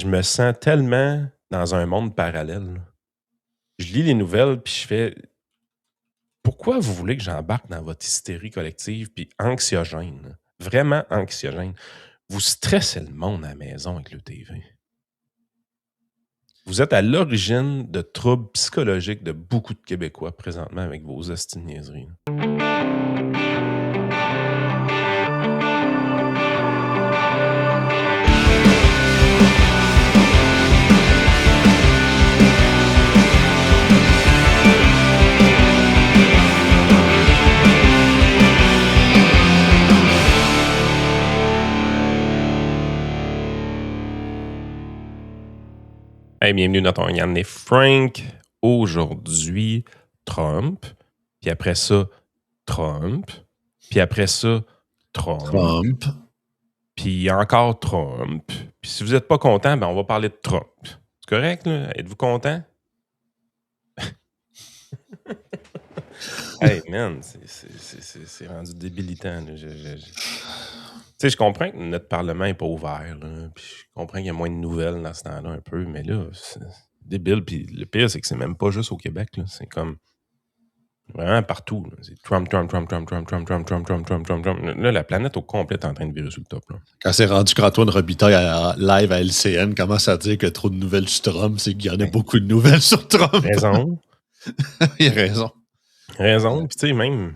Je me sens tellement dans un monde parallèle, là. Je lis les nouvelles, puis je fais: «Pourquoi vous voulez que j'embarque dans votre hystérie collective puis anxiogène, là? Vraiment anxiogène. Vous stressez le monde à la maison avec le TV. Vous êtes à l'origine de troubles psychologiques de beaucoup de Québécois présentement avec vos hosties de niaiseries, là.» Hey, bienvenue dans ton Yann et Frank. Aujourd'hui, Trump. Puis après ça, Trump. Puis après ça, Trump. Puis encore Trump. Puis si vous n'êtes pas content, ben on va parler de Trump. C'est correct, là? Êtes-vous content? Hey, man, c'est rendu débilitant, là. Tu sais, je comprends que notre Parlement n'est pas ouvert, là. Puis je comprends qu'il y a moins de nouvelles dans ce temps-là un peu, mais là, c'est débile. Puis le pire, c'est que c'est même pas juste au Québec, là. C'est comme vraiment partout, là. C'est Trump, Trump, Trump, Trump, Trump, Trump, Trump, Trump, Trump, Trump, Trump, Trump. Là, la planète au complet est en train de virer sur le top, là. Quand c'est rendu qu'Antoine Robitaille live à LCN commence à dire qu'il y a trop de nouvelles sur Trump, c'est qu'il y en a beaucoup de nouvelles sur Trump. Raison. Il a raison. Raison. Puis tu sais, même,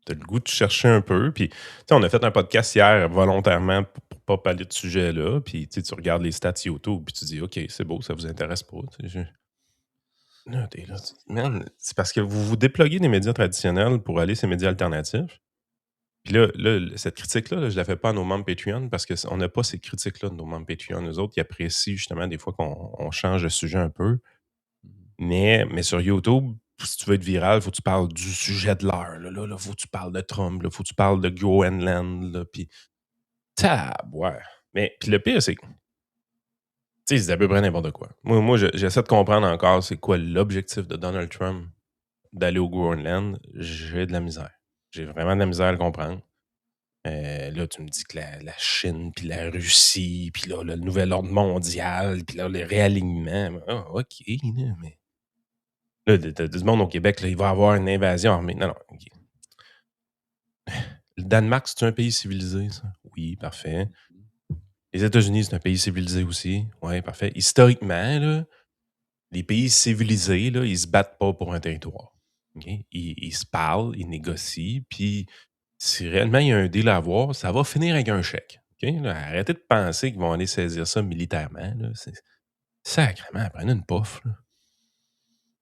t'as le goût de chercher un peu. Puis tu sais, on a fait un podcast hier volontairement pour pas parler de ce sujet-là. Puis tu regardes les stats YouTube, puis tu dis, OK, c'est beau, ça vous intéresse pas. Là, t'es là, man, c'est parce que vous vous déploguez des médias traditionnels pour aller ces médias alternatifs. Puis là, cette critique-là, là, je la fais pas à nos membres Patreon parce qu'on n'a pas ces critiques-là de nos membres Patreon. Eux autres, ils apprécient justement des fois qu'on change de sujet un peu. Mais sur YouTube, si tu veux être viral, il faut que tu parles du sujet de l'heure. Là, faut que tu parles de Trump. Il faut que tu parles de Groenland. Là, puis, ouais. Mais puis le pire, c'est que, tu sais, c'est à peu près n'importe quoi. Moi j'essaie de comprendre encore c'est quoi l'objectif de Donald Trump d'aller au Groenland. J'ai de la misère. J'ai vraiment de la misère à le comprendre. Là, tu me dis que la Chine, puis la Russie, puis là, le nouvel ordre mondial, puis là, les réalignements. Ah, OK, là, mais là, t'as du monde au Québec, là, il va y avoir une invasion armée. Non, OK. Le Danemark, c'est un pays civilisé, ça? Oui, parfait. Les États-Unis, c'est un pays civilisé aussi. Oui, parfait. Historiquement, là, les pays civilisés, là, ils se battent pas pour un territoire. OK? Ils se parlent, ils négocient, puis si réellement il y a un deal à avoir, ça va finir avec un chèque. OK? Là, arrêtez de penser qu'ils vont aller saisir ça militairement. Là. C'est sacrément, prenez une pof. Là.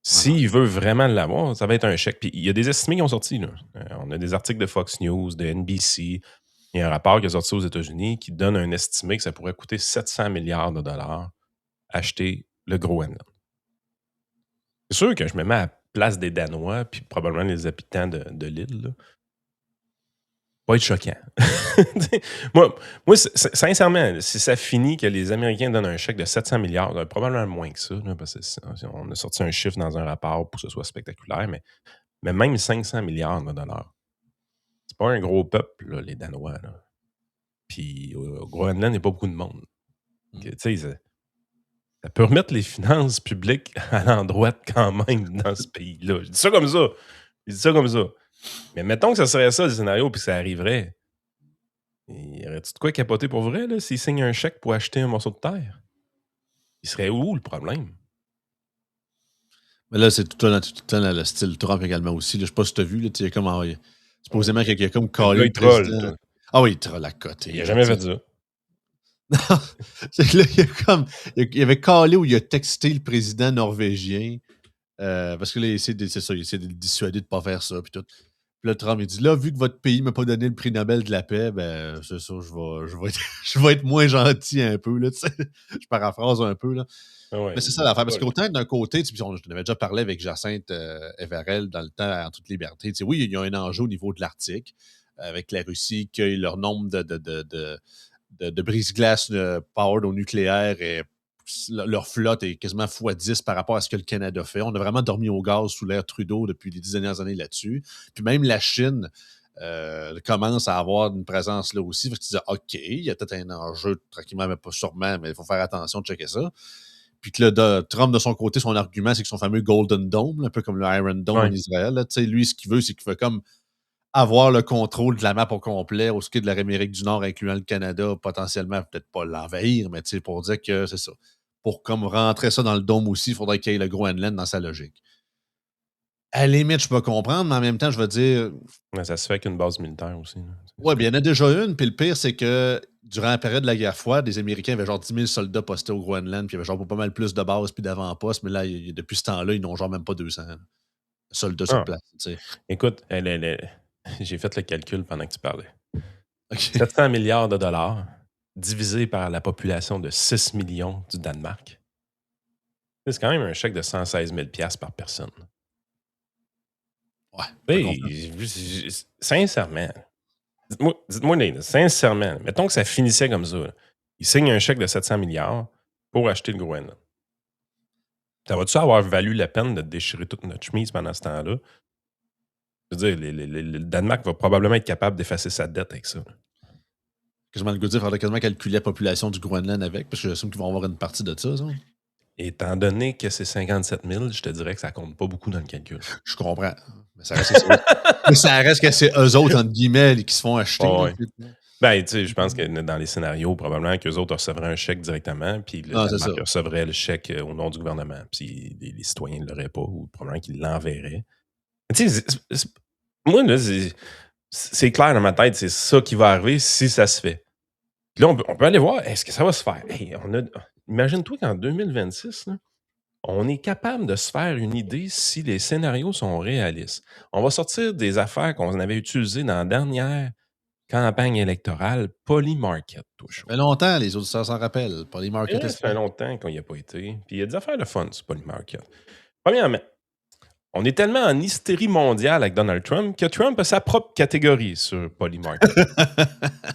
S'il veut vraiment l'avoir, ça va être un chèque. Puis il y a des estimés qui ont sorti. Là. On a des articles de Fox News, de NBC. Il y a un rapport qui est sorti aux États-Unis qui donne un estimé que ça pourrait coûter 700 milliards de dollars acheter le Groenland. C'est sûr que je me mets à la place des Danois puis probablement les habitants de l'île. Là. Pas être choquant. moi sincèrement, si ça finit que les Américains donnent un chèque de 700 milliards, probablement moins que ça, là, parce qu'on a sorti un chiffre dans un rapport pour que ce soit spectaculaire, mais même 500 milliards de dollars. C'est pas un gros peuple, là, les Danois. Là. Puis au Groenland, il n'y a pas beaucoup de monde. Tu sais, ça peut remettre les finances publiques à l'endroit quand même dans ce pays-là. Je dis ça comme ça. Mais mettons que ça serait ça le scénario puis que ça arriverait. Y aurait-tu de quoi capoter pour vrai, là, s'il signe un chèque pour acheter un morceau de terre? Il serait où le problème? Mais là, c'est tout le temps le style Trump également aussi. Là, je sais pas si tu as vu, là, il y a comme supposément qu'il y a comme Le gars, il troll. Ah oui, il troll à côté. Il a jamais fait ça. Non, c'est que là, il avait calé où il a texté le président norvégien parce que là, c'est ça, il essaie de le dissuader de ne pas faire ça. Puis tout. Puis là, Trump, il dit là, vu que votre pays ne m'a pas donné le prix Nobel de la paix, ben, c'est ça, je vais être moins gentil un peu. Là, je paraphrase un peu. Là. Ouais, mais c'est ça l'affaire. Parce qu'autant d'un côté, on avait déjà parlé avec Jacinthe Everel dans le temps en toute liberté. Oui, il y a un enjeu au niveau de l'Arctique avec la Russie qui a leur nombre de brise-glace powered au nucléaire et leur flotte est quasiment x10 par rapport à ce que le Canada fait. On a vraiment dormi au gaz sous l'ère Trudeau depuis les 10 dernières années là-dessus. Puis même la Chine, commence à avoir une présence là aussi. Fait que tu dis, OK, il y a peut-être un enjeu tranquillement, mais pas sûrement, mais il faut faire attention de checker ça. Puis que là, Trump, de son côté, son argument, c'est que son fameux Golden Dome, un peu comme le Iron Dome en Ouais. Israël, là, lui, ce qu'il veut, c'est qu'il veut comme avoir le contrôle de la map au complet, au ski de l'Amérique du Nord, incluant le Canada, potentiellement, peut-être pas l'envahir, mais pour dire que c'est ça. Pour comme rentrer ça dans le dôme aussi, il faudrait qu'il y ait le Groenland dans sa logique. À la limite, je peux comprendre, mais en même temps, je veux dire, Mais ça se fait avec une base militaire aussi. Là. ouais, bien, il y en a déjà une, puis le pire, c'est que durant la période de la guerre froide, les Américains avaient genre 10 000 soldats postés au Groenland, puis il y avait genre pas mal plus de bases puis d'avant-postes, mais là, depuis ce temps-là, ils n'ont genre même pas 200 soldats sur Ah, place, tu sais. écoute, j'ai fait le calcul pendant que tu parlais. OK. 700 milliards de dollars divisé par la population de 6 millions du Danemark. C'est quand même un chèque de 116 000 par personne. Ouais, je peux comprendre. Sincèrement, dites-moi, sincèrement, mettons que ça finissait comme ça. Là. Ils signent un chèque de 700 milliards pour acheter le Groenland. Ça va-tu avoir valu la peine de déchirer toute notre chemise pendant ce temps-là? Je veux dire, le Danemark va probablement être capable d'effacer sa dette avec ça. Là. Quasiment le goût de dire, il faudrait quasiment calculer la population du Groenland avec, parce que j'assume qu'ils vont avoir une partie de ça. Étant donné que c'est 57 000, je te dirais que ça compte pas beaucoup dans le calcul. Je comprends. Mais ça reste que c'est, mais ça reste que c'est eux autres, entre guillemets, qui se font acheter. Oh, Là, ouais. Ben, tu sais, je pense que dans les scénarios, probablement qu'eux autres recevraient un chèque directement, puis le non, c'est ça. Danemark recevrait le chèque au nom du gouvernement. Puis les citoyens ne l'auraient pas, ou probablement qu'ils l'enverraient. Mais tu sais, moi, là, c'est clair dans ma tête, c'est ça qui va arriver si ça se fait. Puis là, on peut aller voir, est-ce que ça va se faire? Hey, imagine-toi qu'en 2026, là, on est capable de se faire une idée si les scénarios sont réalistes. On va sortir des affaires qu'on avait utilisées dans la dernière campagne électorale, Polymarket, tout Ça chaud. fait longtemps, les auditeurs s'en rappellent. Polymarket, Ça fait longtemps qu'on n'y a pas été. Puis il y a des affaires de fun sur Polymarket. Premièrement, on est tellement en hystérie mondiale avec Donald Trump que Trump a sa propre catégorie sur Polymarket.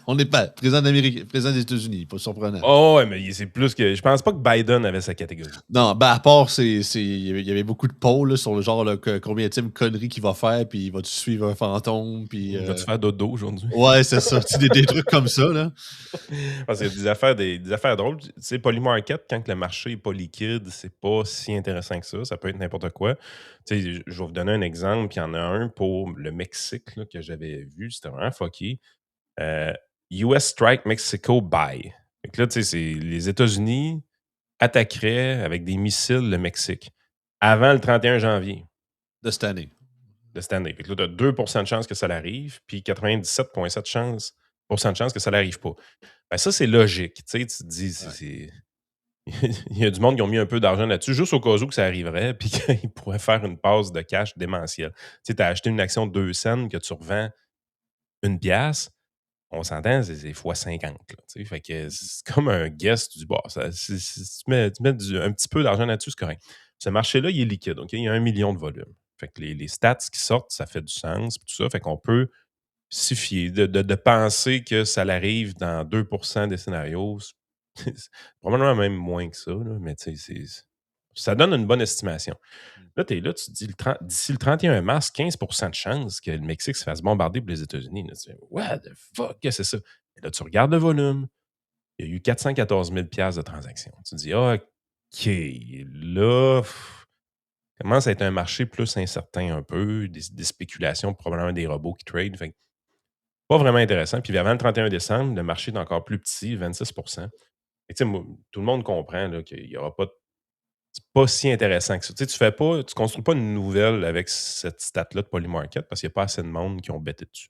On n'est pas président d'Amérique, président des États-Unis, pas surprenant. Oh, ouais, mais c'est plus que. Je pense pas que Biden avait sa catégorie. Non, ben à part, il y avait beaucoup de polls là, sur le genre combien de conneries qu'il va faire, puis il va-tu suivre un fantôme, puis... Vas-tu faire dodo aujourd'hui? Ouais, c'est ça. Des trucs comme ça, là. Parce qu'il y a des affaires drôles. Tu sais, Polymarket, quand le marché n'est pas liquide, c'est pas si intéressant que ça. Ça peut être n'importe quoi. Tu sais, je vais vous donner un exemple. Puis il y en a un pour le Mexique là, que j'avais vu. C'était vraiment fucky. US Strike Mexico Buy. Fait que là, tu sais, c'est les États-Unis attaqueraient avec des missiles le Mexique avant le 31 janvier De cette année. de cette année. Fait que là, tu as 2 de chance que ça l'arrive, puis 97,7 de chance que ça n'arrive pas. Ben ça, c'est logique. Tu sais, tu te dis, il y a du monde qui ont mis un peu d'argent là-dessus, juste au cas où que ça arriverait, puis qu'ils pourraient faire une passe de cash démentielle. Tu sais, tu as acheté une action de 2 cents que tu revends une pièce, on s'entend, c'est fois 50. Là, tu sais. Fait que c'est comme un guess, tu dis, bon, tu mets un petit peu d'argent là-dessus, c'est correct. Ce marché-là, il est liquide, OK? Il y a 1 million de volume. Fait que les stats qui sortent, ça fait du sens, puis tout ça. Fait qu'on peut s'y fier, de penser que ça l'arrive dans 2 des scénarios. C'est probablement même moins que ça, là, mais tu sais, ça donne une bonne estimation. Là, tu es là, tu te dis, d'ici le 31 mars, 15 de chance que le Mexique se fasse bombarder pour les États-Unis. Là, tu dis, what the fuck, qu'est-ce que c'est ça? Et là, tu regardes le volume, il y a eu 414 000 de transactions. Tu te dis, OK, là, commence à être un marché plus incertain un peu, des spéculations, probablement des robots qui trade. Fait que pas vraiment intéressant. Puis avant le 31 décembre, le marché est encore plus petit, 26 et tu sais, tout le monde comprend là, qu'il n'y aura pas. C'est pas si intéressant que ça. Tu sais, tu construis pas une nouvelle avec cette stat-là de Polymarket parce qu'il n'y a pas assez de monde qui ont bêté dessus.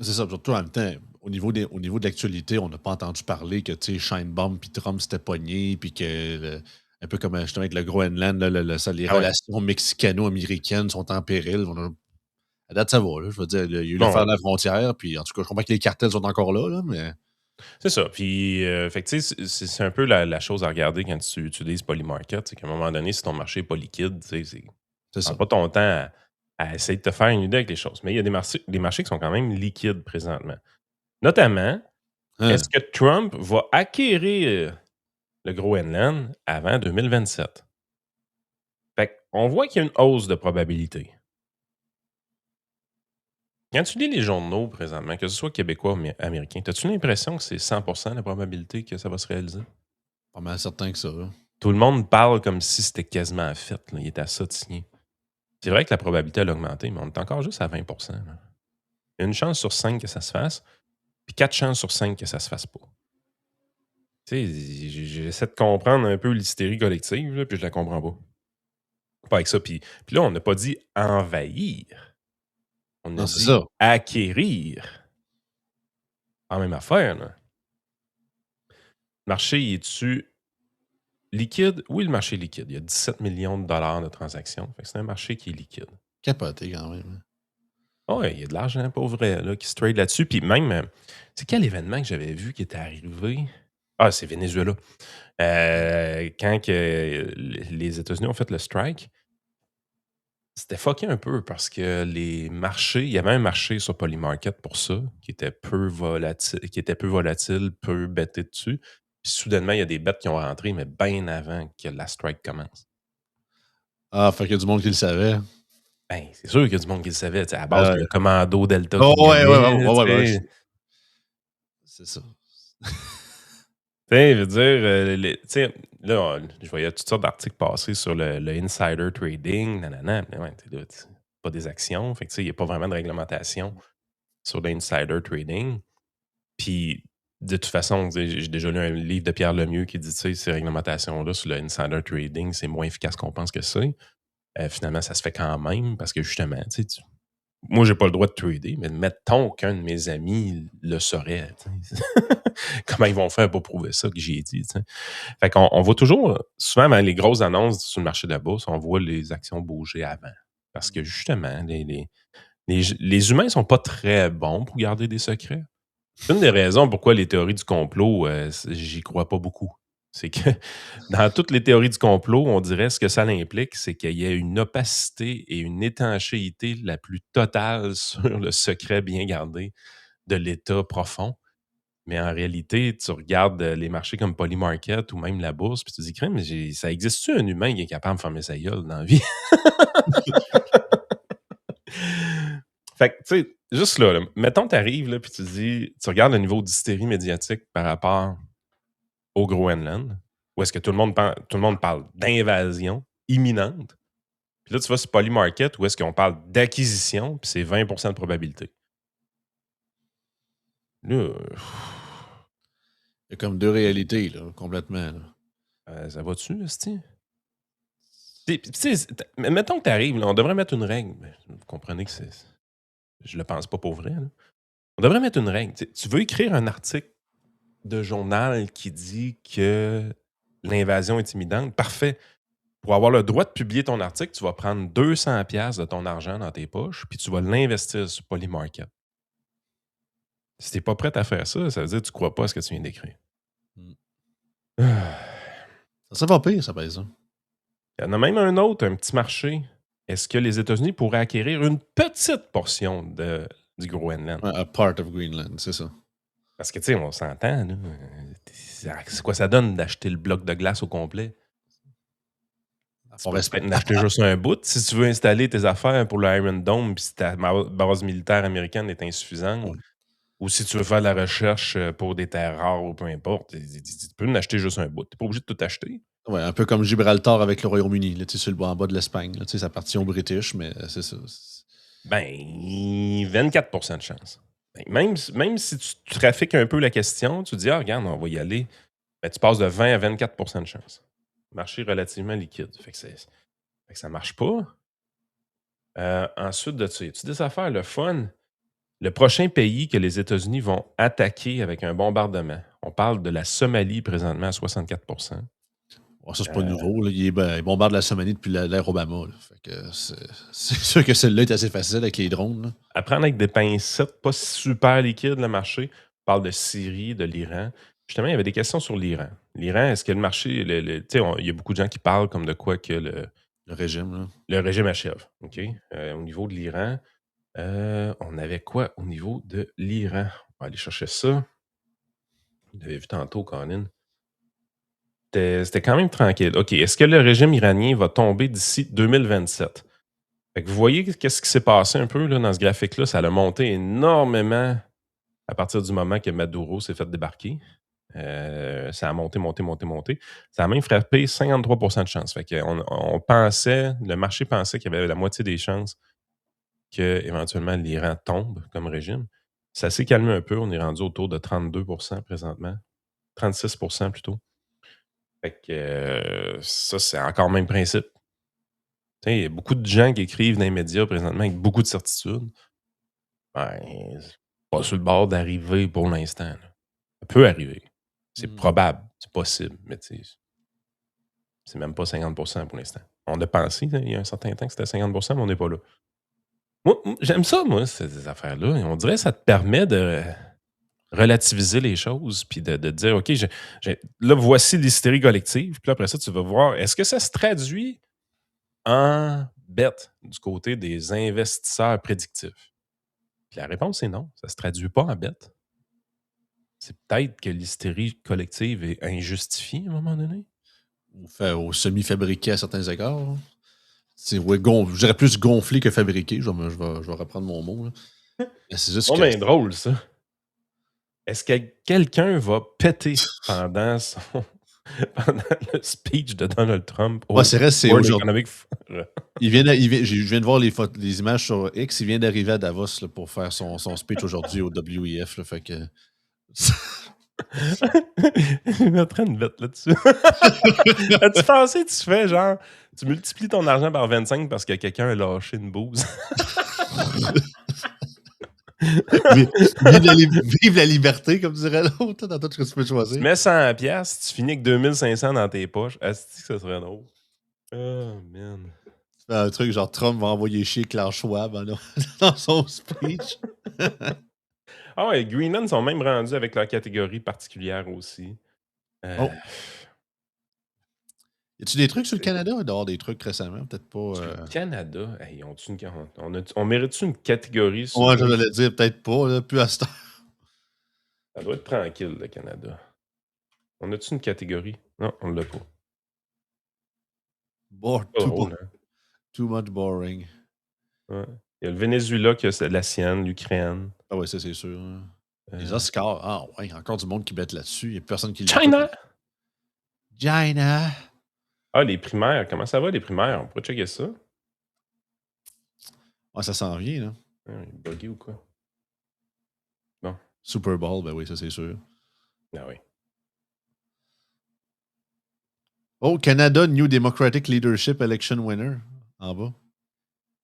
C'est ça, surtout en même temps, au niveau de l'actualité, on n'a pas entendu parler que, tu sais, Sheinbaum puis Trump s'étaient pognés, puis que, un peu comme justement avec le Groenland, là, les Ah ouais. relations mexicano-américaines sont en péril. À date, ça va, là. Je veux dire, il y a eu Bon, l'affaire de la frontière, puis en tout cas, je comprends que les cartels sont encore là, mais... c'est ça. Puis, fait que, tu sais, c'est un peu la chose à regarder quand tu utilises Polymarket. C'est qu'à un moment donné, si ton marché n'est pas liquide, tu sais, C'est ça. prends pas ton temps à essayer de te faire une idée avec les choses. Mais il y a des marchés qui sont quand même liquides présentement. Notamment, Hein. est-ce que Trump va acquérir le Groenland avant 2027? Fait qu'on voit qu'il y a une hausse de probabilité. Quand tu lis les journaux présentement, que ce soit québécois ou américain, as-tu l'impression que c'est 100% la probabilité que ça va se réaliser? Pas mal certain que ça, là. Tout le monde parle comme si c'était quasiment fait. Là. Il est à ça de signer. C'est vrai que la probabilité a augmenté, mais on est encore juste à 20%. Là. Il y a une chance sur 5 que ça se fasse, puis 4 chances sur 5 que ça se fasse pas. Tu sais, j'essaie de comprendre un peu l'hystérie collective, là, puis je la comprends pas. Pas avec ça. Puis là, on n'a pas dit envahir. On a Non, c'est dit ça. acquérir. En même affaire, là. Le marché, est-tu liquide? Oui, le marché est liquide. Il y a 17 millions de dollars de transactions. Fait que c'est un marché qui est liquide. Capoté quand même. Oui, il y a de l'argent pour vrai là, qui se trade là-dessus. Puis même, c'est quel événement que j'avais vu qui était arrivé? Ah, c'est Venezuela. Quand les États-Unis ont fait le strike, c'était fucké un peu parce que les marchés, il y avait un marché sur Polymarket pour ça, qui était peu volatile, peu betté dessus. Puis soudainement, il y a des bêtes qui ont rentré, mais bien avant que la strike commence. Ah, fait qu'il y a du monde qui le savait. Ben, c'est sûr qu'il y a du monde qui le savait. À la base, Ah, il y a le commando Delta oh, qui ouais, ouais, ouais, gagnait. ouais, ouais, ouais, Tu c'est ça. sais, je veux dire, tu sais, là, je voyais toutes sortes d'articles passer sur le insider trading, nanana. Mais ouais, là, c'est pas des actions. Fait que, tu sais, il n'y a pas vraiment de réglementation sur l'insider trading. Puis, de toute façon, j'ai déjà lu un livre de Pierre Lemieux qui dit, tu sais, ces réglementations-là sur le insider trading, c'est moins efficace qu'on pense que c'est. Finalement, ça se fait quand même parce que justement, tu sais, moi, j'ai pas le droit de trader, mais mettons qu'un de mes amis le saurait. Tu sais. Comment ils vont faire pour prouver ça que j'ai dit? Tu sais? Fait qu'on on voit toujours, souvent, dans les grosses annonces sur le marché de la bourse, on voit les actions bouger avant. Parce que justement, les humains sont pas très bons pour garder des secrets. C'est une des raisons pourquoi les théories du complot, j'y crois pas beaucoup. C'est que dans toutes les théories du complot, on dirait ce que ça implique, c'est qu'il y a une opacité et une étanchéité la plus totale sur le secret bien gardé de l'État profond. Mais en réalité, tu regardes les marchés comme Polymarket ou même la bourse, puis tu te dis, crème, ça existe-tu un humain qui est capable de fermer sa gueule dans la vie? Fait que, tu sais, juste là, mettons, tu arrives, là, puis tu dis, tu regardes le niveau d'hystérie médiatique par rapport au Groenland, où est-ce que tout le monde parle d'invasion imminente. Puis là, tu vas sur Polymarket, où est-ce qu'on parle d'acquisition, puis c'est 20% de probabilité. Là, Il y a comme deux réalités, là, complètement. Là. ça va-tu, esti? Tu sais, mettons que tu arrives, on devrait mettre une règle. Mais vous comprenez que je le pense pas pour vrai. Là. On devrait mettre une règle. Tu veux écrire un article de journal qui dit que l'invasion est imminente, parfait. Pour avoir le droit de publier ton article, tu vas prendre 200 pièces de ton argent dans tes poches, puis tu vas l'investir sur Polymarket. Si tu n'es pas prêt à faire ça, ça veut dire que tu ne crois pas à ce que tu viens d'écrire. Mm. Ah. Ça va pire, ça, par exemple. Il y en a même un autre, un petit marché. Est-ce que les États-Unis pourraient acquérir une petite portion du Groenland? A part of Greenland, c'est ça. Parce que, tu sais, on s'entend, là. C'est quoi ça donne d'acheter le bloc de glace au complet? Tu peux peut-être en acheter juste un bout. Si tu veux installer tes affaires pour le Iron Dome, puis si ta base militaire américaine est insuffisante, Ouais. ou si tu veux faire de la recherche pour des terres rares ou peu importe, tu peux en acheter juste un bout. Tu n'es pas obligé de tout acheter. Ouais, un peu comme Gibraltar avec le Royaume-Uni, là, sur le en bas de l'Espagne. Ça appartient aux British, mais c'est ça. Ben, 24% de chance. Ben, même si tu trafiques un peu la question, tu dis, ah, regarde, on va y aller, ben, tu passes de 20 à 24% de chance. Marché relativement liquide. Fait que ça marche pas. Ensuite de ça, y a-tu des affaires, le fun? Le prochain pays que les États-Unis vont attaquer avec un bombardement, on parle de la Somalie présentement à 64%. Bon, ça, c'est pas nouveau. Là. Il bombarde la Somalie depuis l'ère Obama. Là. Fait que c'est sûr que celle-là est assez facile avec les drones. Là. À prendre avec des pincettes, pas super liquide le marché. On parle de Syrie, de l'Iran. Justement, il y avait des questions sur l'Iran. L'Iran, est-ce que le marché. Tu sais, il y a beaucoup de gens qui parlent comme de quoi que Le régime. Là. le régime achève. OK? Au niveau de l'Iran, on avait quoi au niveau de l'Iran? On va aller chercher ça. Vous l'avez vu tantôt, Colin. C'était quand même tranquille. OK. Est-ce que le régime iranien va tomber d'ici 2027? Fait que vous voyez qu'est-ce qui s'est passé un peu là, dans ce graphique-là? Ça a monté énormément à partir du moment que Maduro s'est fait débarquer. Ça a monté. Ça a même frappé 53% de chance. Fait on pensait, le marché pensait qu'il y avait la moitié des chances que éventuellement l'Iran tombe comme régime. Ça s'est calmé un peu. On est rendu autour de 32% présentement. 36% plutôt. Fait que ça, c'est encore le même principe. Il y a beaucoup de gens qui écrivent dans les médias présentement avec beaucoup de certitude. Ben, c'est pas sur le bord d'arriver pour l'instant. Là. Ça peut arriver. C'est probable. C'est possible. Mais c'est même pas 50% pour l'instant. On a pensé, il y a un certain temps, que c'était 50%, mais on n'est pas là. Moi, j'aime ça, moi, ces affaires-là. On dirait que ça te permet de relativiser les choses, puis de dire, OK, là, voici l'hystérie collective. Puis après ça, tu vas voir, est-ce que ça se traduit en bête du côté des investisseurs prédictifs? Puis la réponse est non. Ça ne se traduit pas en bête. C'est peut-être que l'hystérie collective est injustifiée à un moment donné. Au semi-fabriqué à certains égards. C'est je dirais plus gonflé que fabriqué. Je vais reprendre mon mot. Là. C'est juste que... C'est drôle, ça. Est-ce que quelqu'un va péter pendant le speech de Donald Trump au c'est vrai, c'est World aujourd'hui. Economic Je viens de voir les images sur X. Il vient d'arriver à Davos là, pour faire son speech aujourd'hui au WEF. Là, fait que... Je mettrais une bête là-dessus. As-tu pensé, tu fais genre, tu multiplies ton argent par 25 parce que quelqu'un a lâché une bouse? Vive la liberté, comme dirait l'autre, dans tout ce que tu peux choisir. Tu mets 100 piastres, tu finis avec 2500 dans tes poches. Est-ce que ça serait drôle? Oh, man. Un truc genre Trump va envoyer chier Klaus Schwab dans son speech. Ah ouais, Greenland sont même rendus avec leur catégorie particulière aussi. Oh. Y a-tu des trucs sur le Canada? Il doit y avoir des trucs récemment, peut-être pas. Sur le Canada, hey, on mérite-tu une catégorie sur. Ouais, je vais le dire, peut-être pas, là, plus à cette heure. Ça doit être tranquille, le Canada. On a-tu une catégorie? Non, on l'a pas. Too much boring. Ouais. Il y a le Venezuela qui a la sienne, l'Ukraine. Ah ouais, ça c'est sûr. Les Oscars, ah ouais, il y a encore du monde qui bête là-dessus. Il n'y a personne qui China! China! Ah, les primaires. Comment ça va, les primaires? On pourrait checker ça. Ouais, ça s'en vient, là. Bugué ou quoi? Bon. Super Bowl, ben oui, ça c'est sûr. Ah oui. Oh, Canada New Democratic Leadership Election Winner, en bas.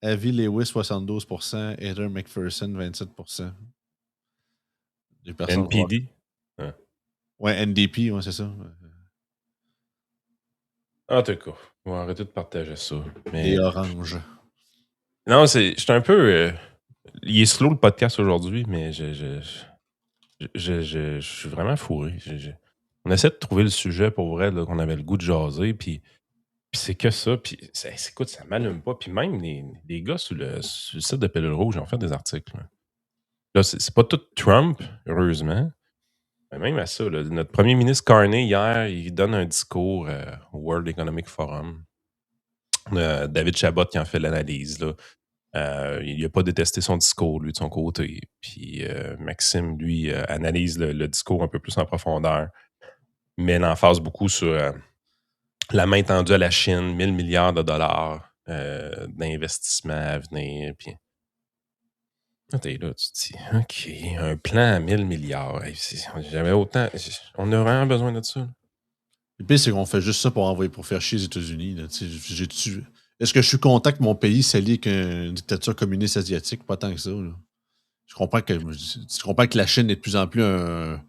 Avi Lewis, 72%. Heather McPherson, 27%. Des personnes NPD? Ouais, NDP, ouais, c'est ça. En tout cas, on va arrêter de partager ça. Mais... Des oranges. Non, je suis un peu... il est slow le podcast aujourd'hui, mais je suis vraiment fourré. On essaie de trouver le sujet pour vrai, là, qu'on avait le goût de jaser, puis c'est que ça. Puis écoute, ça m'allume pas. Puis même les gars sur le site de Pilule Rouge ont fait des articles. Là, c'est pas tout Trump, heureusement. Mais même à ça, là, notre premier ministre Carney, hier, il donne un discours au World Economic Forum. David Chabot qui en fait l'analyse. Là. Il n'a pas détesté son discours, lui, de son côté. Puis Maxime, lui, analyse le discours un peu plus en profondeur, mais l'emphase beaucoup sur la main tendue à la Chine, 1000 milliards de dollars d'investissements à venir. Puis t'es là, tu te dis, OK, un plan à 1000 milliards. Hey, j'avais autant. On a vraiment besoin de ça. Le pire, c'est qu'on fait juste ça pour faire chier les États-Unis. Est-ce que je suis content que mon pays s'allie avec une dictature communiste asiatique? Pas tant que ça. Là. Je comprends que la Chine est de plus en plus un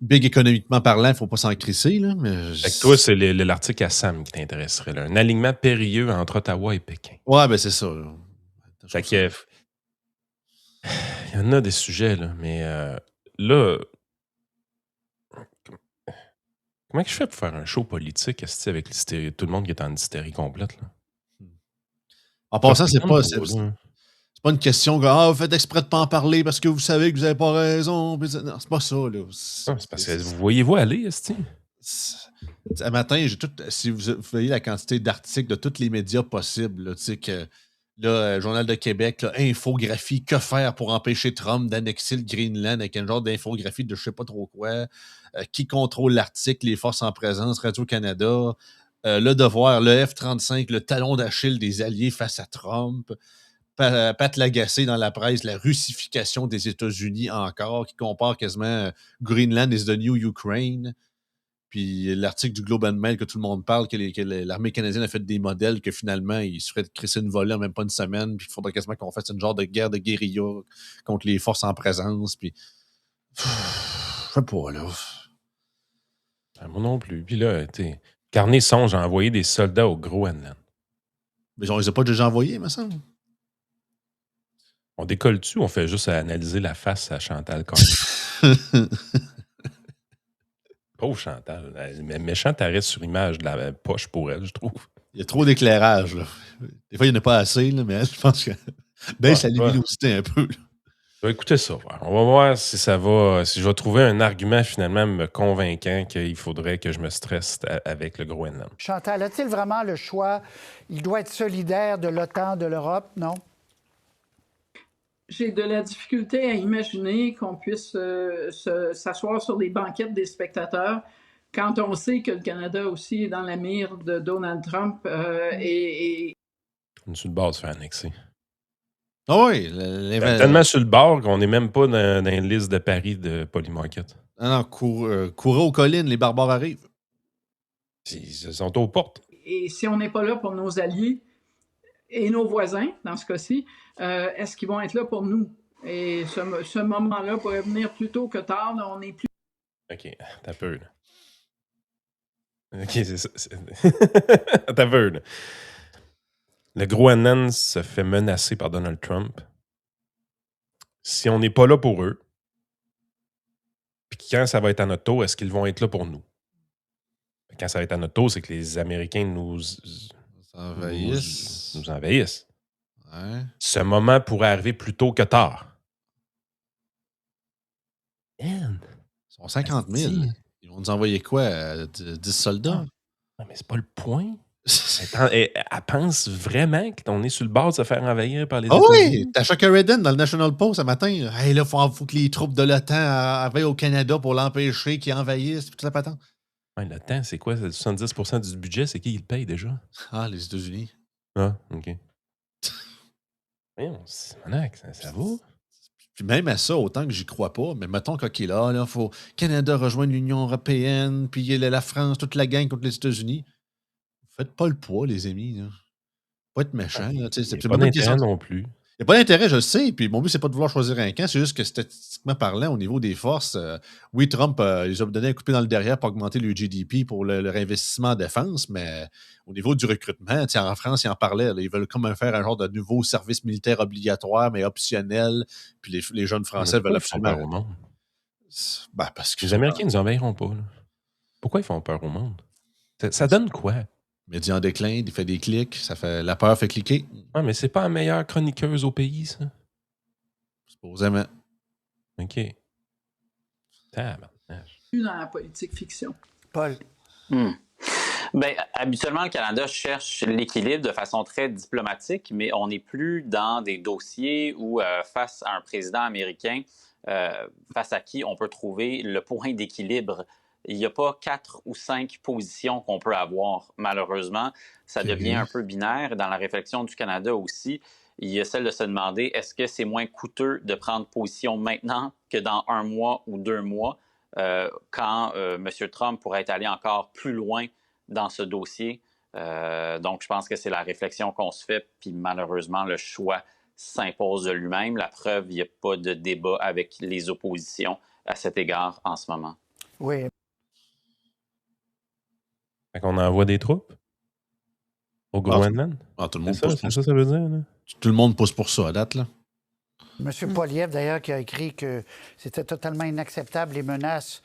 big économiquement parlant, il ne faut pas s'en crisser. Là, mais fait que toi, c'est l'article à Sam qui t'intéresserait. Là. Un alignement périlleux entre Ottawa et Pékin. Ouais, ben c'est ça. Là. Fait que, il y en a des sujets, là, mais là, comment je fais pour faire un show politique avec tout le monde qui est en hystérie complète? Là? En passant, c'est pas une question que vous faites exprès de pas en parler parce que vous savez que vous n'avez pas raison. Non, c'est pas ça. Là. C'est parce que vous voyez-vous aller, est-ce Un matin, si vous voyez la quantité d'articles de tous les médias possibles, là, que Là, Journal de Québec, là, infographie, que faire pour empêcher Trump d'annexer le Greenland avec un genre d'infographie de je sais pas trop quoi. Qui contrôle l'Arctique, les forces en présence, Radio-Canada. Le Devoir, le F-35, le talon d'Achille des alliés face à Trump. Pat Lagacé dans la presse, la russification des États-Unis encore, qui compare quasiment Greenland is the new Ukraine. Puis l'article du Globe and Mail que tout le monde parle, que l'armée canadienne a fait des modèles que finalement, ils se feraient crisser une volée en même pas une semaine, puis il faudrait quasiment qu'on fasse une genre de guerre de guérilla contre les forces en présence, puis... Je sais pas, là. Moi non plus. Puis là, tu sais, Carnet songe à envoyer des soldats au Groenland. Mais on les a pas déjà envoyés, me semble. On décolle-tu ou on fait juste analyser la face à Chantal Carnet? Pauvre Chantal. Méchant arrêt sur image de la poche pour elle, je trouve. Il y a trop d'éclairage, là. Des fois, il n'y en a pas assez, là, mais elle, je pense que baisse la luminosité un peu. Je vais écouter ça. On va voir si ça va, si je vais trouver un argument finalement me convaincant qu'il faudrait que je me stresse avec le Groenland. Chantal, a-t-il vraiment le choix? Il doit être solidaire de l'OTAN, de l'Europe, non? J'ai de la difficulté à imaginer qu'on puisse s'asseoir sur les banquettes des spectateurs quand on sait que le Canada aussi est dans la mire de Donald Trump et... On est sur le bord de se faire annexer. Ah oui. Tellement sur le bord qu'on n'est même pas dans une liste de paris de Polymarket. Non, courez aux collines, les barbares arrivent. Ils sont aux portes. Et si on n'est pas là pour nos alliés et nos voisins, dans ce cas-ci, est-ce qu'ils vont être là pour nous? Et ce moment-là pourrait venir plus tôt que tard. Là, on n'est plus... OK, t'as peur, là. OK, c'est ça. T'as peur, là. Le Groenland se fait menacer par Donald Trump. Si on n'est pas là pour eux, puis quand ça va être à notre tour, est-ce qu'ils vont être là pour nous? Quand ça va être à notre tour, c'est que les Américains nous envahissent. Ouais. Ce moment pourrait arriver plus tôt que tard. Ils sont 50 000. Ils vont nous envoyer quoi? 10 soldats? Non, mais c'est pas le point. Elle pense vraiment qu'on est sur le bord de se faire envahir par les États-Unis. Oui! T'as Chuck Redden dans le National Post ce matin. Hey, là, faut que les troupes de l'OTAN arrivent au Canada pour l'empêcher qu'ils envahissent. Tout ça patente. Ouais, l'OTAN, c'est quoi? 70% du budget, c'est qui le paye déjà? Ah, les États-Unis. Ah, OK. Voyons, ça va? Puis même à ça, autant que j'y crois pas, mais mettons qu'il est là, faut Canada rejoindre l'Union européenne, puis il y a la France, toute la gang contre les États-Unis. Faites pas le poids, les amis. Là. Pas être méchant. Il n'y a pas d'intérêt non plus. Il n'y a pas d'intérêt, je le sais. Puis mon but, c'est pas de vouloir choisir un camp. C'est juste que statistiquement parlant, au niveau des forces, oui, Trump ils ont donné un coup de pied dans le derrière pour augmenter le GDP pour leur investissement en défense, mais au niveau du recrutement, en France, ils en parlaient. Là, ils veulent comme faire un genre de nouveau service militaire obligatoire, mais optionnel. Puis les jeunes Français veulent absolument. Ils font peur au monde. Ben, parce que les Américains ne nous envahiront pas. Là. Pourquoi ils font peur au monde? Ça donne quoi? Média en déclin, il fait des clics, la peur fait cliquer. Ah, mais c'est pas la meilleure chroniqueuse au pays, ça? Supposément. OK. Plus dans la politique fiction. Paul. Ben, habituellement, le Canada cherche l'équilibre de façon très diplomatique, mais on n'est plus dans des dossiers où, face à un président américain, face à qui on peut trouver le point d'équilibre. Il n'y a pas 4 ou 5 positions qu'on peut avoir. Malheureusement, ça devient un peu binaire. Dans la réflexion du Canada aussi, il y a celle de se demander, est-ce que c'est moins coûteux de prendre position maintenant que dans 1 mois ou 2 mois, quand M. Trump pourrait être allé encore plus loin dans ce dossier. Donc, je pense que c'est la réflexion qu'on se fait, puis malheureusement, le choix s'impose de lui-même. La preuve, il n'y a pas de débat avec les oppositions à cet égard en ce moment. Oui. Fait qu'on envoie des troupes au Groenland? Tout le monde pousse pour ça. Ça veut dire, là? Tout le monde pousse pour ça à date, là. M. Poilievre, d'ailleurs, qui a écrit que c'était totalement inacceptable, les menaces.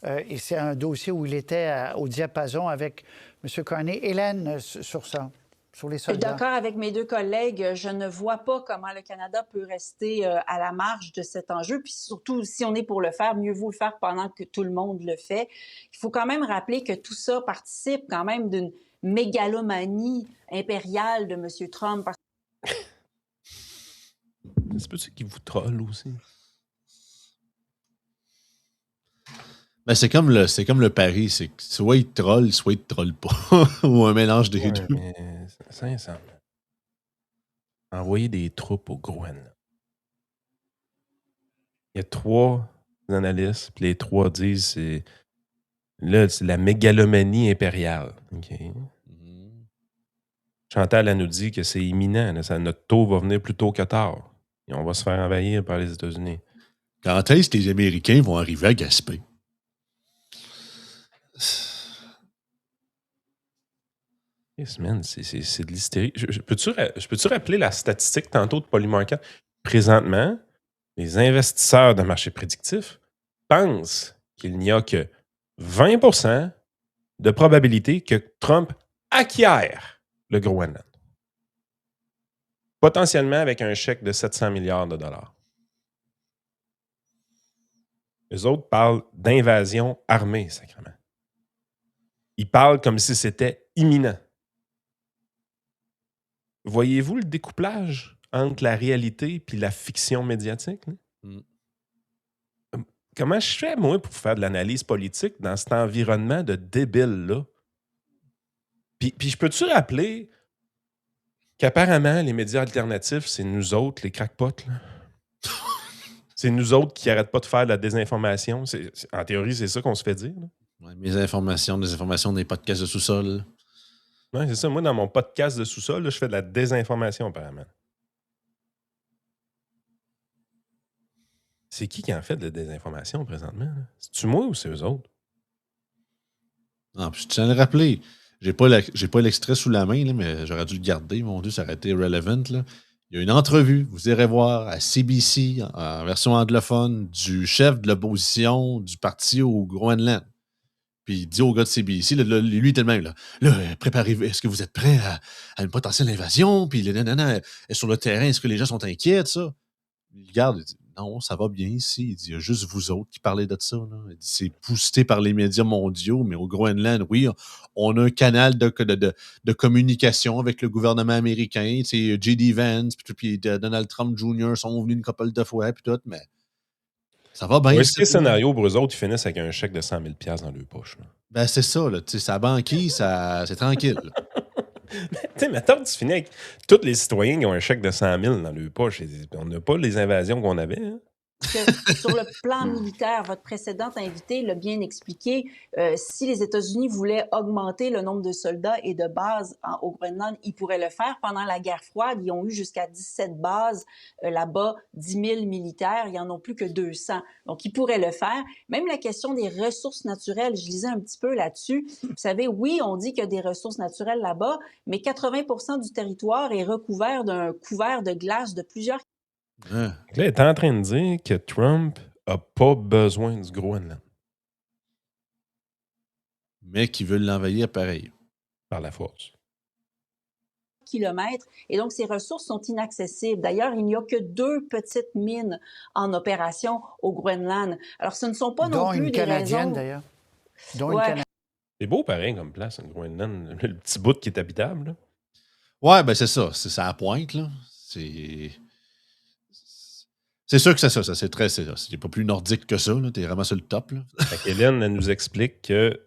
Et c'est un dossier où il était au diapason avec M. Carney. Hélène, sur ça, sur les soldats. Je suis d'accord avec mes 2 collègues. Je ne vois pas comment le Canada peut rester à la marge de cet enjeu. Puis surtout, si on est pour le faire, mieux vaut le faire pendant que tout le monde le fait. Il faut quand même rappeler que tout ça participe quand même d'une mégalomanie impériale de M. Trump. C'est peut-être qu'il vous troll aussi. Ben, c'est comme le pari, c'est que soit il te troll, soit il te troll pas. Ou un mélange des deux. Mais sincèrement, envoyer des troupes au Groenland. Il y a 3 analystes, puis les 3 disent c'est la mégalomanie impériale. Okay. Chantal, elle nous dit que c'est imminent. Là, notre taux va venir plus tôt que tard. Et on va se faire envahir par les États-Unis. Quand est-ce que les Américains vont arriver à Gaspé? Yes, man, c'est de l'hystérie. Je peux-tu rappeler la statistique tantôt de Polymarket? Présentement, les investisseurs de marché prédictif pensent qu'il n'y a que 20% de probabilité que Trump acquiert le Groenland. Potentiellement avec un chèque de 700 milliards de dollars. Les autres parlent d'invasion armée, sacrément. Ils parlent comme si c'était imminent. Voyez-vous le découplage entre la réalité et la fiction médiatique? Comment je fais, moi, pour faire de l'analyse politique dans cet environnement de débiles-là? Puis je peux-tu rappeler qu'apparemment, les médias alternatifs, c'est nous autres, les crackpots, là? C'est nous autres qui n'arrêtent pas de faire de la désinformation. En théorie, c'est ça qu'on se fait dire. Ouais, mes informations, des informations des podcasts de sous-sol. Oui, c'est ça. Moi, dans mon podcast de sous-sol, là, je fais de la désinformation, apparemment. C'est qui en fait de la désinformation présentement? C'est-tu moi ou c'est eux autres? Non, puis je tiens à le rappeler. J'ai pas l'extrait sous la main, là, mais j'aurais dû le garder. Mon Dieu, ça aurait été relevant. Là. Il y a une entrevue, vous irez voir, à CBC, en version anglophone, du chef de l'opposition du parti au Groenland. Puis il dit au gars de CBC, lui, il est tellement là, préparez-vous, est-ce que vous êtes prêts à une potentielle invasion? Puis sur le terrain, est-ce que les gens sont inquiets de ça? Il regarde, il dit, non, ça va bien ici. Il dit, il y a juste vous autres qui parlez de ça. Là. Il dit, c'est boosté par les médias mondiaux, mais au Groenland, oui, on a un canal de communication avec le gouvernement américain. J.D. Vance, puis Donald Trump Jr. sont venus une couple de fois, puis tout, mais ça va bien. Est-ce que le scénario pour eux autres, ils finissent avec un chèque de 100 000 $, dans leur poche? Là? Ben, c'est ça, là. Sa banquise, c'est tranquille. Tu sais, maintenant, tu finis avec tous les citoyens qui ont un chèque de 100 000 dans leur poche. On n'a pas les invasions qu'on avait. Hein? Que sur le plan militaire, votre précédente invitée l'a bien expliqué, si les États-Unis voulaient augmenter le nombre de soldats et de bases au Groenland, ils pourraient le faire. Pendant la guerre froide, ils ont eu jusqu'à 17 bases là-bas, 10 000 militaires, ils n'en ont plus que 200. Donc, ils pourraient le faire. Même la question des ressources naturelles, je lisais un petit peu là-dessus. Vous savez, oui, on dit qu'il y a des ressources naturelles là-bas, mais 80% du territoire est recouvert d'un couvert de glace de plusieurs. Là, il est en train de dire que Trump n'a pas besoin du Groenland. Mais qu'ils veulent l'envahir pareil. Par la force. Kilomètres, et donc ces ressources sont inaccessibles. D'ailleurs, il n'y a que 2 petites mines en opération au Groenland. Alors, ce ne sont pas non plus une des Canadienne, raisons... d'ailleurs. C'est beau pareil comme place, le Groenland. Le petit bout qui est habitable. Là. Ouais, ben c'est ça. C'est ça à pointe, là. C'est sûr que c'est ça. C'est pas plus nordique que ça. T'es vraiment sur le top. Là. Hélène, elle nous explique que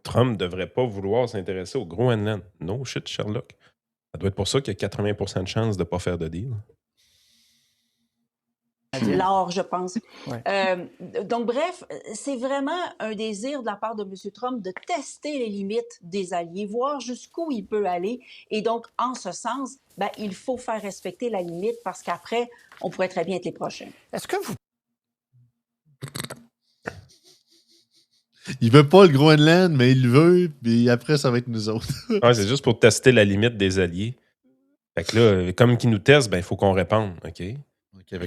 Trump ne devrait pas vouloir s'intéresser au Groenland. No shit, Sherlock. Ça doit être pour ça qu'il y a 80% de chances de ne pas faire de deal. L'or, je pense. Ouais. Donc, bref, c'est vraiment un désir de la part de M. Trump de tester les limites des alliés, voir jusqu'où il peut aller. Et donc, en ce sens, il faut faire respecter la limite parce qu'après, on pourrait très bien être les prochains. Est-ce que vous... Il veut pas le Groenland, mais il le veut, puis après, ça va être nous autres. Ouais, c'est juste pour tester la limite des alliés. Fait que là, comme qu'ils nous testent, il faut qu'on réponde, OK?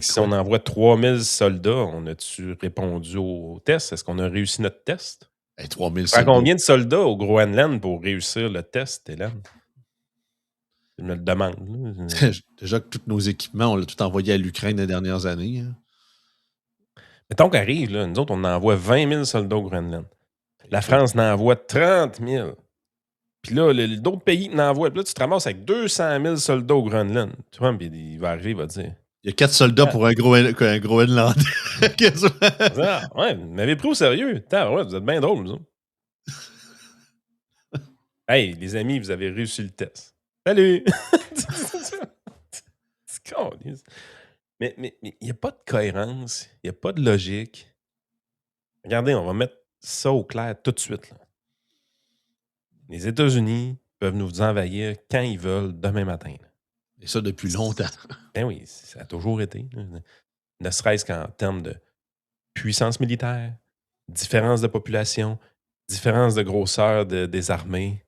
Si on envoie 3000 soldats, on a-tu répondu au test? Est-ce qu'on a réussi notre test? 3000 soldats. Combien de soldats au Groenland pour réussir le test, Hélène? Je me le demande. Déjà que tous nos équipements, on l'a tout envoyé à l'Ukraine les dernières années. Hein. Mettons qu'arrive, là, nous autres, on envoie 20 000 soldats au Groenland. La France en envoie 30 000. Puis là, d'autres pays en envoient. Puis là, tu te ramasses avec 200 000 soldats au Groenland. Trump, il va arriver, il va dire Il y a 4 soldats pour un Groenlandais. Ah, ouais, vous m'avez pris au sérieux. Ouais, vous êtes bien drôles, vous autres. Hey, les amis, vous avez réussi le test. Salut! C'est con. Mais il n'y a pas de cohérence, il n'y a pas de logique. Regardez, on va mettre ça au clair tout de suite. Là. Les États-Unis peuvent nous envahir quand ils veulent demain matin. Là. Et ça depuis longtemps. Ben oui, ça a toujours été. Là. Ne serait-ce qu'en termes de puissance militaire, différence de population, différence de grosseur des armées.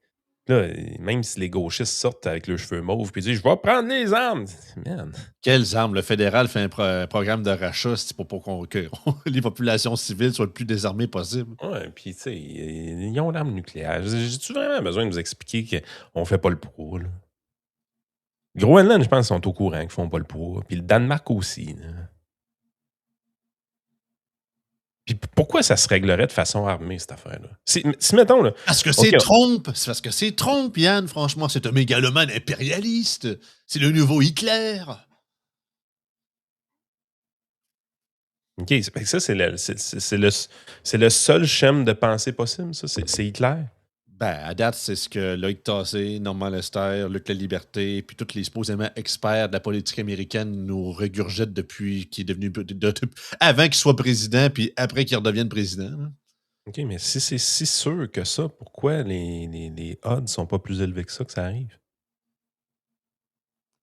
Là, même si les gauchistes sortent avec leurs cheveux mauves et disent « Je vais prendre les armes! » Man. Quelles armes? Le fédéral fait un programme de rachat pour que les populations civiles soient le plus désarmées possible. Ouais, puis tu sais, ils ont l'arme nucléaire. J'ai-tu vraiment besoin de vous expliquer qu'on fait pas le poids, là? Groenland, je pense qu'ils sont au courant qu'ils font pas le poids. Puis le Danemark aussi, là. Puis pourquoi ça se réglerait de façon armée, cette affaire-là? Si mettons, là... Parce que c'est Trump! C'est parce que c'est Trump, Yann, franchement. C'est un mégalomane impérialiste. C'est le nouveau Hitler. OK, ça, c'est le seul schème de pensée possible, ça? C'est Hitler? Ben, à date, c'est ce que Loïc Tassé, Normand Lester, Luc La Liberté, puis tous les supposément experts de la politique américaine nous régurgitent depuis qu'il est devenu... avant qu'il soit président, puis après qu'il redevienne président. Là. OK, mais si c'est si sûr que ça, pourquoi les odds sont pas plus élevés que ça arrive?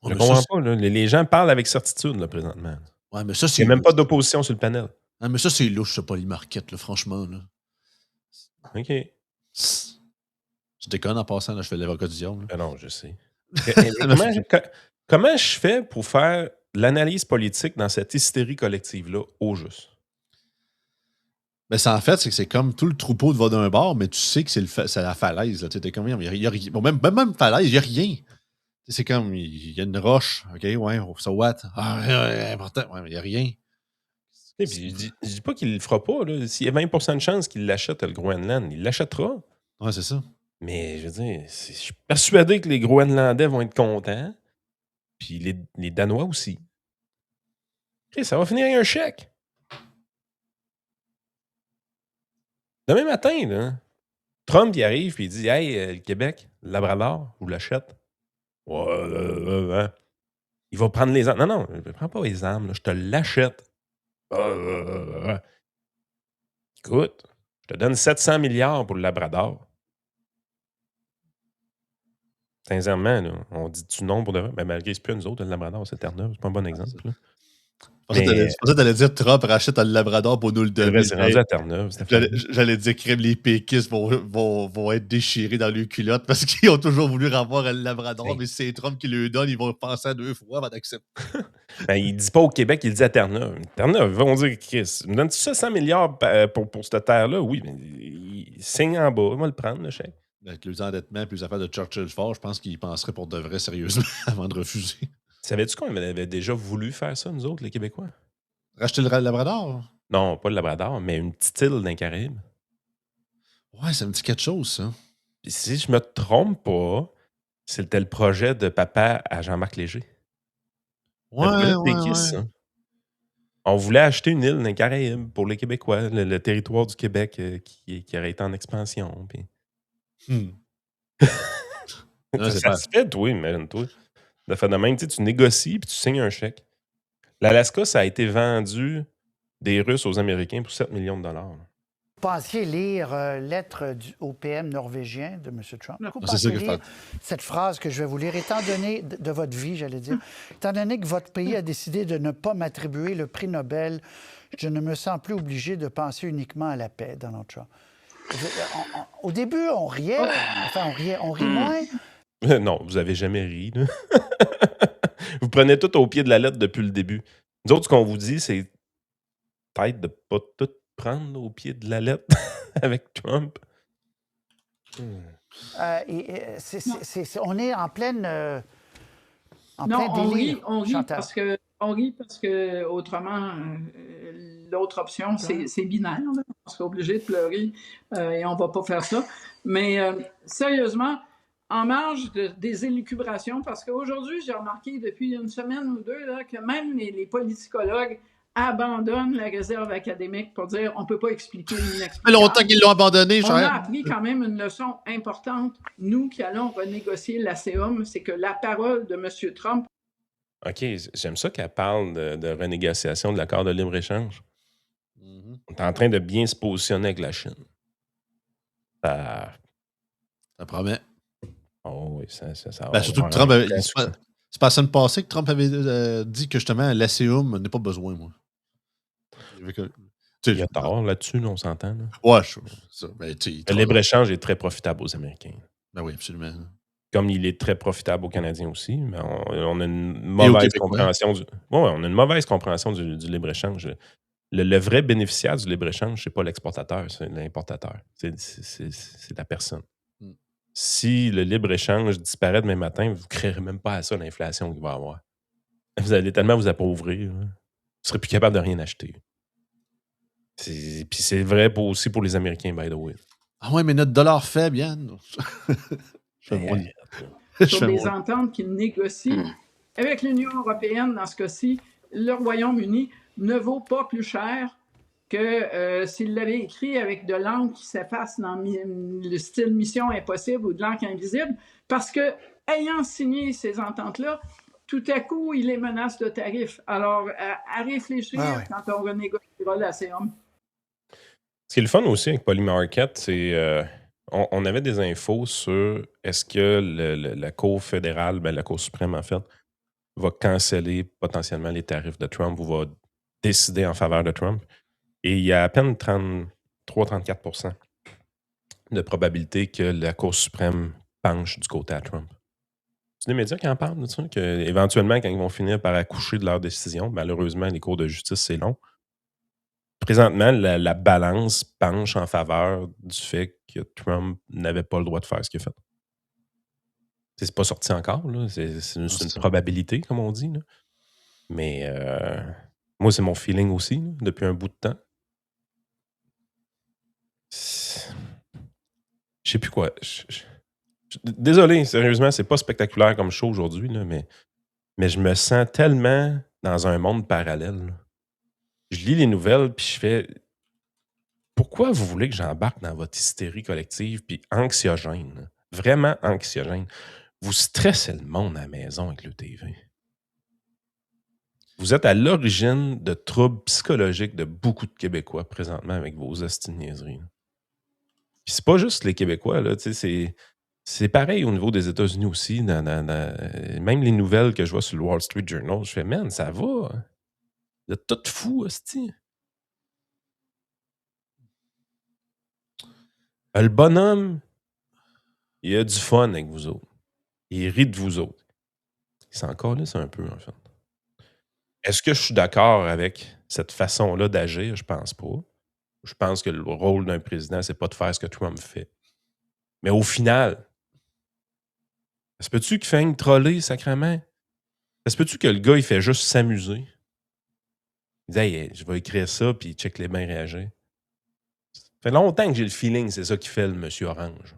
Je comprends pas, là. Les gens parlent avec certitude, là, présentement. Ouais, mais ça, c'est... Il n'y a même pas d'opposition sur le panel. Ah, mais ça, c'est louche, ça, Polymarket, là, franchement. Là. OK. Je déconne en passant, là, je fais l'avocat du diable. Ah non, je sais. Comment je fais pour faire l'analyse politique dans cette hystérie collective-là au juste? Mais ça, en fait, c'est que c'est comme tout le troupeau va d'un bord, mais tu sais que c'est la falaise. Là. T'es comme, il y a rien. Bon, même falaise, il n'y a rien. C'est comme, il y a une roche. OK, ouais, so what? Ah, important. Ouais, mais il n'y a rien. Puis, je dis pas qu'il le fera pas. S'il y a 20% de chance qu'il l'achète, le Groenland, il l'achètera. Ouais, c'est ça. Mais je veux dire, je suis persuadé que les Groenlandais vont être contents. Puis les Danois aussi. Okay, ça va finir avec un chèque. Demain matin, là, Trump il arrive et il dit « Hey, le Québec, le Labrador, je vous l'achète. » Ouais, il va prendre les armes. Non, je ne prends pas les armes, là, je te l'achète. Écoute, je te donne 700 milliards pour le Labrador. Sincèrement, là, on dit-tu non pour de vrai? Ben, malgré c'est plus nous autres, le Labrador, c'est Terre-Neuve. C'est pas un bon exemple. Là. Je pensais que t'allais dire Trump rachète le Labrador pour nous le donner. C'est rendu à Terre-Neuve. J'allais dire que les péquistes vont être déchirés dans leurs culottes parce qu'ils ont toujours voulu avoir le Labrador, mais si c'est Trump qui le donne, ils vont penser à 2 fois avant d'accepter. Ben, il dit pas au Québec, il dit à Terre-Neuve. Terre-Neuve, vont dire Chris, me donnes-tu 700 milliards pour cette terre-là? Oui, mais il signe en bas, il va le prendre, le chèque. Avec les endettements et les affaires de Churchill fort, je pense qu'ils penseraient pour de vrai sérieusement avant de refuser. Savais-tu qu'on avait déjà voulu faire ça, nous autres, les Québécois? Racheter le Labrador? Non, pas le Labrador, mais une petite île dans les Caraïbes. Ouais, ça me dit quelque chose, ça. Puis si je me trompe pas, c'était le projet de papa à Jean-Marc Léger. Ouais. Ça. On voulait acheter une île dans les Caraïbes pour les Québécois, le territoire du Québec qui aurait été en expansion. Puis... ça se fait, toi, imagine-toi. De faire de même, tu négocies puis tu signes un chèque. L'Alaska, ça a été vendu des Russes aux Américains pour 7 millions de $. Vous pensiez lire lettre au PM norvégien de M. Trump. Vous c'est ça que lire cette phrase que je vais vous lire. Étant donné de votre vie, j'allais dire, étant donné que votre pays a décidé de ne pas m'attribuer le prix Nobel, je ne me sens plus obligé de penser uniquement à la paix, Donald Trump. Au début, on riait. Enfin, on rit moins. Non, vous avez jamais ri. Là. Vous prenez tout au pied de la lettre depuis le début. Nous autres, ce qu'on vous dit, c'est peut-être de ne pas tout prendre au pied de la lettre avec Trump. On est en pleine... on rit parce que autrement, l'autre option, c'est binaire. Là. On serait obligé de pleurer et on ne va pas faire ça. Mais sérieusement, en marge des élucubrations, parce qu'aujourd'hui, j'ai remarqué depuis une semaine ou deux là, que même les politicologues abandonnent la réserve académique pour dire on ne peut pas expliquer Ça fait l'inexplicable. longtemps qu'ils l'ont abandonné, On a cher. appris quand même une leçon importante, nous qui allons renégocier l'ACEUM, c'est que la parole de M. Trump. OK, j'aime ça qu'elle parle de renégociation de l'accord de libre-échange. On est en train de bien se positionner avec la Chine. Ça promet. Oh oui, ça va Ben, surtout que avoir Trump un avait. grand C'est pas succès. la semaine passée que Trump avait dit que justement, l'ACEUM n'a pas besoin, moi. Il y avait que- tu Il y sais, a tort là-dessus, là, on s'entend. Là. Ouais, ça. Ben, tu sais, Le libre-échange est très profitable aux Américains. Ben oui, absolument. Comme il est très profitable aux Canadiens aussi, mais on a une Et aux mauvaise Québécois. compréhension on a une mauvaise compréhension du libre-échange. Le vrai bénéficiaire du libre-échange, c'est pas l'exportateur, c'est l'importateur. C'est la personne. Mm. Si le libre-échange disparaît demain matin, vous ne créerez même pas à ça l'inflation qu'il va y avoir. Vous allez tellement vous appauvrir. Là. Vous ne serez plus capable de rien acheter. Puis c'est vrai aussi pour les Américains, by the way. Ah ouais, mais notre dollar faible, Yann. Je fais mon lit. Sur des ententes qu'il négocie avec l'Union européenne, dans ce cas-ci, le Royaume-Uni ne vaut pas plus cher que s'il l'avait écrit avec de l'encre qui s'efface dans le style Mission Impossible ou de l'encre invisible, parce que, ayant signé ces ententes-là, tout à coup, il les menace de tarifs. Alors, à réfléchir quand on renégociera la CEUM. Ce qui est le fun aussi avec Polymarket, c'est on avait des infos sur est-ce que la Cour fédérale, la Cour suprême en fait, va canceller potentiellement les tarifs de Trump ou va décider en faveur de Trump. Et il y a à peine 33-34% de probabilité que la Cour suprême penche du côté à Trump. C'est des médias qui en parlent de ça, qu'éventuellement, quand ils vont finir par accoucher de leur décision, malheureusement, les cours de justice, c'est long. Présentement, la balance penche en faveur du fait que Trump n'avait pas le droit de faire ce qu'il a fait. C'est pas sorti encore, là. C'est une probabilité, comme on dit. Là. Mais moi, c'est mon feeling aussi, là, depuis un bout de temps. Je sais plus quoi. Désolé, sérieusement, c'est pas spectaculaire comme show aujourd'hui, là, mais je me sens tellement dans un monde parallèle. Là. Je lis les nouvelles, puis je fais... Pourquoi vous voulez que j'embarque dans votre hystérie collective puis anxiogène? Là? Vraiment anxiogène. Vous stressez le monde à la maison avec le TV. Vous êtes à l'origine de troubles psychologiques de beaucoup de Québécois présentement avec vos hostiniaiseries. Puis c'est pas juste les Québécois, là, c'est pareil au niveau des États-Unis aussi. Même les nouvelles que je vois sur le Wall Street Journal, je fais, man, ça va. Vous êtes tout fous, hostie. Le bonhomme, il a du fun avec vous autres. Il rit de vous autres. Il s'en calisse un peu, en fait. Est-ce que je suis d'accord avec cette façon-là d'agir? Je pense pas. Je pense que le rôle d'un président, c'est pas de faire ce que Trump fait. Mais au final, ça se peut-tu qu'il fasse troller, sacrément? Ça se peut-tu que le gars, il fait juste s'amuser? Il dit, hey, je vais écrire ça, puis check les mains réagir. Ça fait longtemps que j'ai le feeling, c'est ça qui fait le monsieur Orange.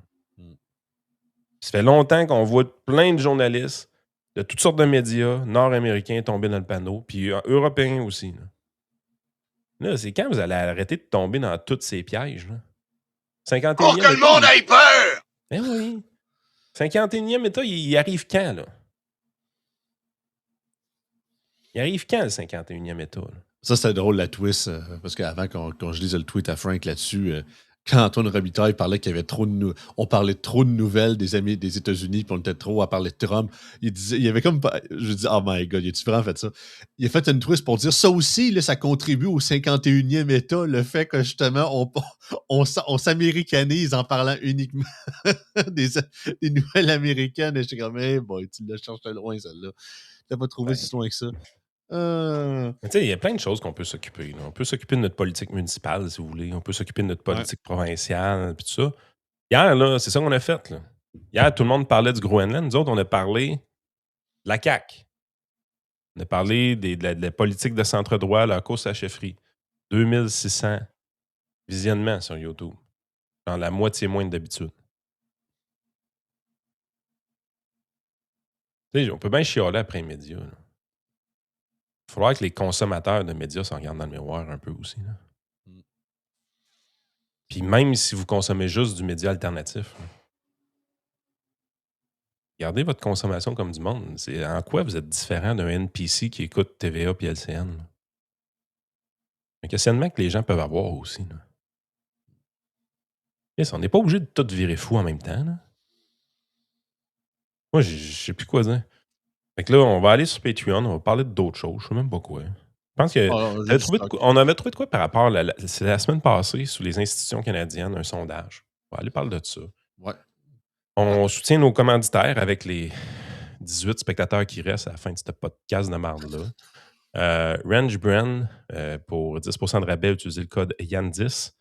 Ça fait longtemps qu'on voit plein de journalistes de toutes sortes de médias nord-américains tomber dans le panneau, puis européens aussi. Là, c'est quand vous allez arrêter de tomber dans tous ces pièges? Là? 51e pour que le monde ait peur! Ben oui. 51e État, il arrive quand, là? Il arrive quand, le 51e État? Là? Ça, c'était drôle, la twist, parce qu'avant quand je lisais le tweet à Frank là-dessus, quand Antoine Robitaille parlait qu'il y avait on parlait trop de nouvelles des amis des États-Unis, puis on était trop à parler de Trump, il y avait comme... Je dis, oh my God, il a-tu vraiment fait ça? Il a fait une twist pour dire, ça aussi, là, ça contribue au 51e État, le fait que, justement, on s'américanise en parlant uniquement des nouvelles américaines. Et j'étais comme, hey boy, tu l'as cherché loin, celle-là. Tu l'as pas trouvé si loin que ça. Tu sais, il y a plein de choses qu'on peut s'occuper. Là. On peut s'occuper de notre politique municipale, si vous voulez. On peut s'occuper de notre politique provinciale, puis tout ça. Hier, là, c'est ça qu'on a fait. Là. Hier, tout le monde parlait du Groenland. Nous autres, on a parlé de la CAQ. On a parlé de la politique de centre-droit, la course à la chefferie. 2600 visionnements sur YouTube. Dans la moitié moins que d'habitude. Tu sais, on peut bien chialer après les médias. Il va falloir que les consommateurs de médias se regardent dans le miroir un peu aussi. Là. Mm. Puis même si vous consommez juste du média alternatif, là, gardez votre consommation comme du monde. C'est en quoi vous êtes différent d'un NPC qui écoute TVA puis LCN? Là? Un questionnement que les gens peuvent avoir aussi. Là. Yes, on n'est pas obligé de tout virer fou en même temps. Là. Moi, je sais plus quoi dire. Fait que là, on va aller sur Patreon, on va parler d'autres choses. Je sais même pas quoi. Je pense que on avait trouvé de quoi par rapport c'est la semaine passée sous les institutions canadiennes, un sondage. On va aller parler de ça. Ouais. On soutient nos commanditaires avec les 18 spectateurs qui restent à la fin de ce podcast de marde-là. Range Brand, pour 10% de rabais, utilisez le code YAN10.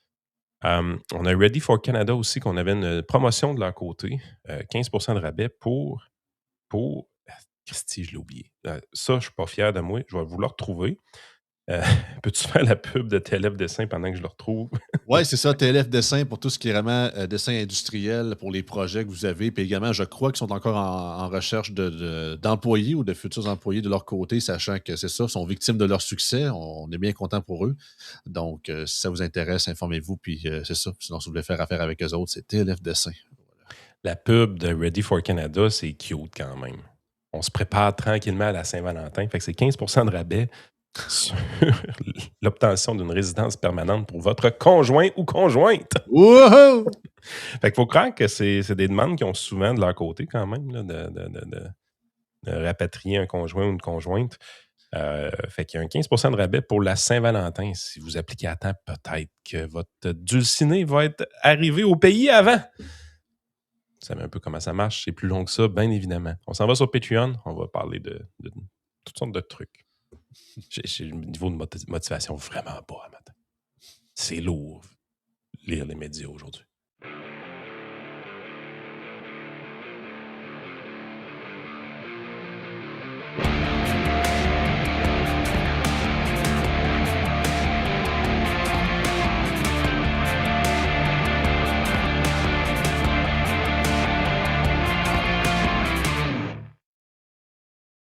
On a Ready for Canada aussi, qu'on avait une promotion de leur côté. 15% de rabais pour Christy, je l'ai oublié. Ça, je ne suis pas fier de moi. Je vais vous le retrouver. Peux-tu faire la pub de TLF Dessin pendant que je le retrouve? Oui, c'est ça, TLF Dessin pour tout ce qui est vraiment dessin industriel pour les projets que vous avez. Puis également, je crois qu'ils sont encore en recherche d'employés ou de futurs employés de leur côté, sachant que c'est ça, sont victimes de leur succès. On est bien content pour eux. Donc, si ça vous intéresse, informez-vous. Puis c'est ça. Sinon, si vous voulez faire affaire avec eux autres, c'est TLF Dessin. La pub de Ready for Canada, c'est cute quand même. On se prépare tranquillement à la Saint-Valentin. Fait que c'est 15% de rabais sur l'obtention d'une résidence permanente pour votre conjoint ou conjointe. Wouhou! Fait qu'il faut croire que c'est des demandes qui ont souvent de leur côté quand même, là, de rapatrier un conjoint ou une conjointe. Fait qu'il y a un 15% de rabais pour la Saint-Valentin. Si vous appliquez à temps, peut-être que votre dulciné va être arrivé au pays avant. Vous savez un peu comment ça marche. C'est plus long que ça, bien évidemment. On s'en va sur Patreon. On va parler de toutes sortes de trucs. J'ai le niveau de motivation vraiment bas à matin. C'est lourd, lire les médias aujourd'hui.